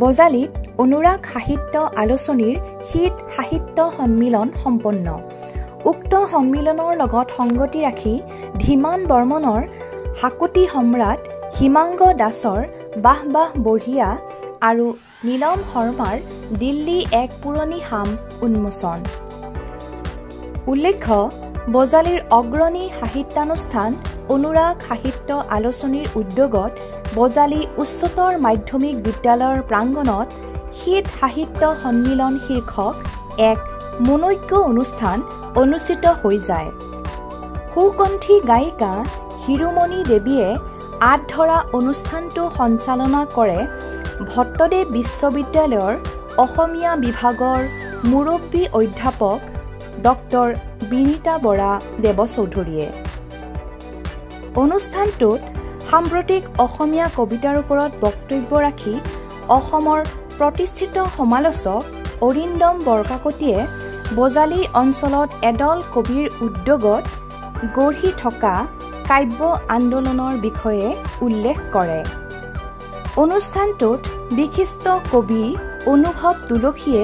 বজালীত অনুৰাগ সাহিত্য আলোচনীৰ শীত সাহিত্য সন্মিলন সম্পন্ন। উক্ত সন্মিলনৰ লগত সংগতি ৰাখি ধীমান বৰ্মনৰ হাকুতি সম্ৰাট হিমাংগ দাসৰ বাহ বাহ বঢ়িয়া আৰু নীলম শৰ্মাৰ দিল্লী এক পুৰণি হাম উন্মোচন। উল্লেখ্য, বজালীৰ অগ্ৰণী সাহিত্যানুষ্ঠান অনুৰাগ সাহিত্য আলোচনীৰ উদ্যোগত বজালী উচ্চতৰ মাধ্যমিক বিদ্যালয়ৰ প্ৰাংগণত শীত সাহিত্য সন্মিলন শীৰ্ষক এক মনোজ্ঞ অনুষ্ঠান অনুষ্ঠিত হৈ যায়। সুকণ্ঠী গায়িকা হিৰুমণি দেৱীয়ে আঁত ধৰা অনুষ্ঠানটো সঞ্চালনা কৰে ভট্টদেৱ বিশ্ববিদ্যালয়ৰ অসমীয়া বিভাগৰ মুৰব্বী অধ্যাপক ডক্টৰ বিনীতা বৰা দেৱচৌধুৰীয়ে। অনুষ্ঠানটোত সাম্প্ৰতিক অসমীয়া কবিতাৰ ওপৰত বক্তব্য ৰাখি অসমৰ প্ৰতিষ্ঠিত সমালোচক অৰিন্দম বৰকাকতিয়ে বজালী অঞ্চলত এদল কবিৰ উদ্যোগত গঢ়ি থকা কাব্য আন্দোলনৰ বিষয়ে উল্লেখ কৰে। অনুষ্ঠানটোত বিশিষ্ট কবি অনুভৱ তুলসীয়ে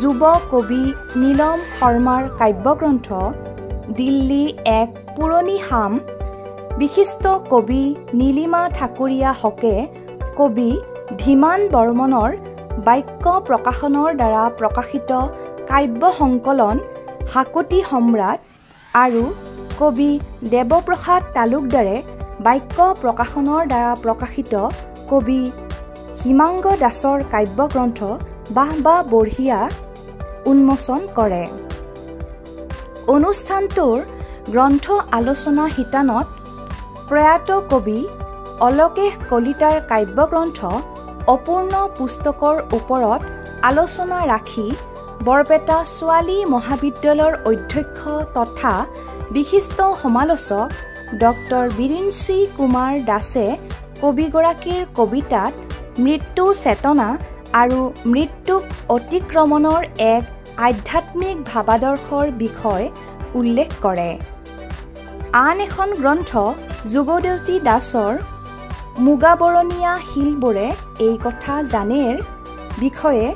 যুৱ কবি নীলম শৰ্মাৰ কাব্যগ্ৰন্থ দিল্লী এক পুৰণি হাম, বিশিষ্ট কবি নীলিমা ঠাকুৰীয়া হকে কবি ধীমান বৰ্মনৰ বাক্য প্ৰকাশনৰ দ্বাৰা প্ৰকাশিত কাব্য সংকলন হাকুতি সম্ৰাট আৰু কবি দেৱপ্ৰসাদ তালুকদাৰে বাক্য প্ৰকাশনৰ দ্বাৰা প্ৰকাশিত কবি হিমাংগ দাসৰ কাব্যগ্ৰন্থ বাহ বাহ বঢ়িয়া উন্মোচন কৰে। অনুষ্ঠানটোৰ গ্ৰন্থ আলোচনা শিতানত প্ৰয়াত কবি অলকেশ কলিতাৰ কাব্যগ্ৰন্থ অপূৰ্ণ পুস্তকৰ ওপৰত আলোচনা ৰাখি বৰপেটা ছোৱালী মহাবিদ্যালয়ৰ অধ্যক্ষ তথা বিশিষ্ট সমালোচক ডক্টৰ বিৰিঞ্চি কুমাৰ দাসে কবিগৰাকীৰ কবিতাত মৃত্যু চেতনা আৰু মৃত্যুক অতিক্ৰমণৰ এক আধ্যাত্মিক ভাৱাদৰ্শৰ বিষয় উল্লেখ কৰে। আন এখন গ্ৰন্থ যোগদেৱতী দাসৰ মুগাবৰণীয়া শিলবোৰে এই কথা জানেৰ বিষয়ে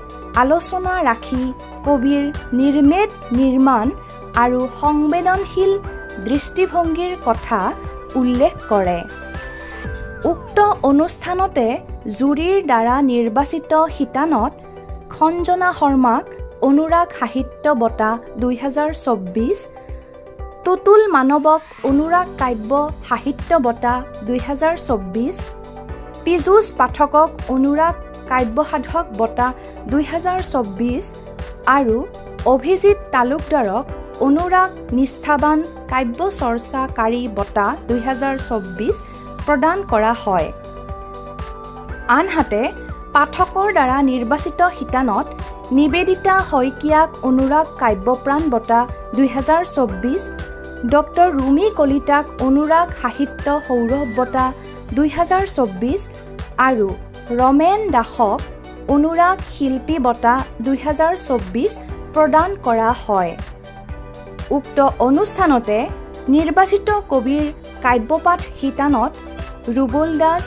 আলোচনা ৰাখি কবিৰ নিৰ্মেদ নিৰ্মাণ আৰু সংবেদনশীল দৃষ্টিভংগীৰ কথা উল্লেখ কৰে। উক্ত অনুষ্ঠানতে জুৰীৰ দ্বাৰা নিৰ্বাচিত শিতানত খঞ্জনা শৰ্মাক অনুৰাগ সাহিত্য বঁটা 2024, তুতুল মানৱক অনুৰাগ কাব্য সাহিত্য বঁটা 2024, পীযুষ পাঠকক অনুৰাগ কাব্য সাধক বঁটা 2024 আৰু অভিজিত তালুকদাৰক অনুৰাগ নিষ্ঠাবান কাব্য চৰ্চাকাৰী বঁটা 2024 প্ৰদান কৰা হয়। আনহাতে পাঠকৰ দ্বাৰা নিৰ্বাচিত শিতানত নিবেদিতা শইকীয়াক অনুৰাগ কাব্যপ্ৰাণ বঁটা 2024, ডক্টৰ ৰুমি কলিতাক অনুৰাগ সাহিত্য সৌৰভ বঁটা 2024 আৰু ৰমেন দাসক অনুৰাগ শিল্পী বঁটা 2024 প্ৰদান কৰা হয়। উক্ত অনুষ্ঠানতে নিৰ্বাচিত কবিৰ কাব্যপাঠ শিতানত ৰুবুল দাস,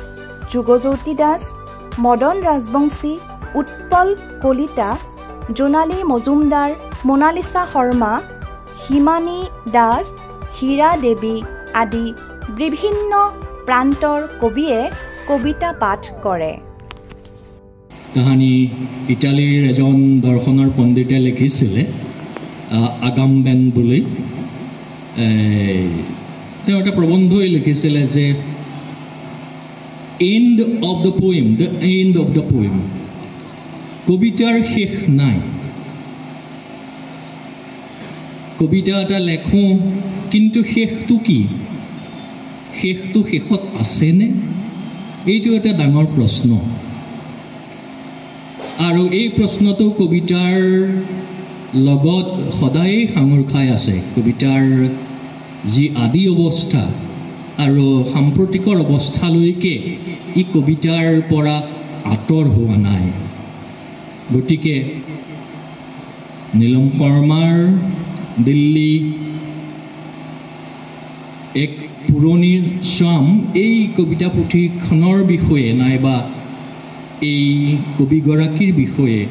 যোগজ্যোতি দাস, মদন ৰাজবংশী, উৎপল কলিতা, জোনালী মজুমদাৰ, মোনালিছা শৰ্মা, হিমানী দাস, হীৰা দেৱী আদি বিভিন্ন প্ৰান্তৰ কবিয়ে কবিতা পাঠ কৰে। কাহিনী ইটালীৰ এজন দৰ্শনৰ পণ্ডিতে লিখিছিলে আগামবেন বুলি। তেওঁ এটা প্ৰবন্ধই লিখিছিলে যে and of the poem, the and of the poem, কবিতাৰ শেষ নাই। কবিতা এটা লেখোঁ, কিন্তু শেষটো কি? শেষটো শেষত আছেনে? এইটো এটা ডাঙৰ প্ৰশ্ন। আৰু এই প্ৰশ্নটো কবিতাৰ লগত সদায়েই সাঙুৰ খাই আছে। কবিতাৰ যি আদি অৱস্থা আৰু সাম্প্ৰতিকৰ অৱস্থালৈকে ই কবিতাৰ পৰা আঁতৰ হোৱা নাই। গতিকে নীলম শৰ্মাৰ দিল্লী এক পুৰণি চাম এই কবিতা পুথিখনৰ বিষয়ে নাইবা এই কবিগৰাকীৰ বিষয়ে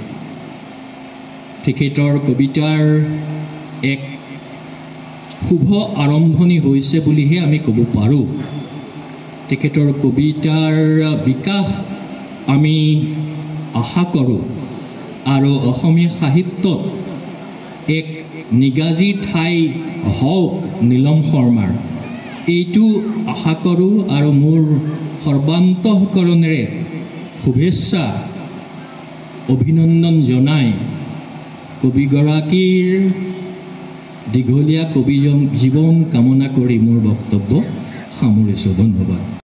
তেখেতৰ কবিতাৰ এক শুভ আৰম্ভণি হৈছে বুলিহে আমি ক'ব পাৰোঁ। তেখেতৰ কবিতাৰ বিকাশ আমি আশা কৰোঁ আৰু অসমীয়া সাহিত্যত এক নিগাজী ঠাই হওক নীলম শৰ্মাৰ, এইটো আশা কৰোঁ আৰু মোৰ সৰ্বান্তঃকৰণেৰে শুভেচ্ছা অভিনন্দন জনাই কবিগৰাকীৰ দীঘলীয়া কবি জীৱন কামনা কৰি মোৰ বক্তব্য সামৰিছোঁ। ধন্যবাদ।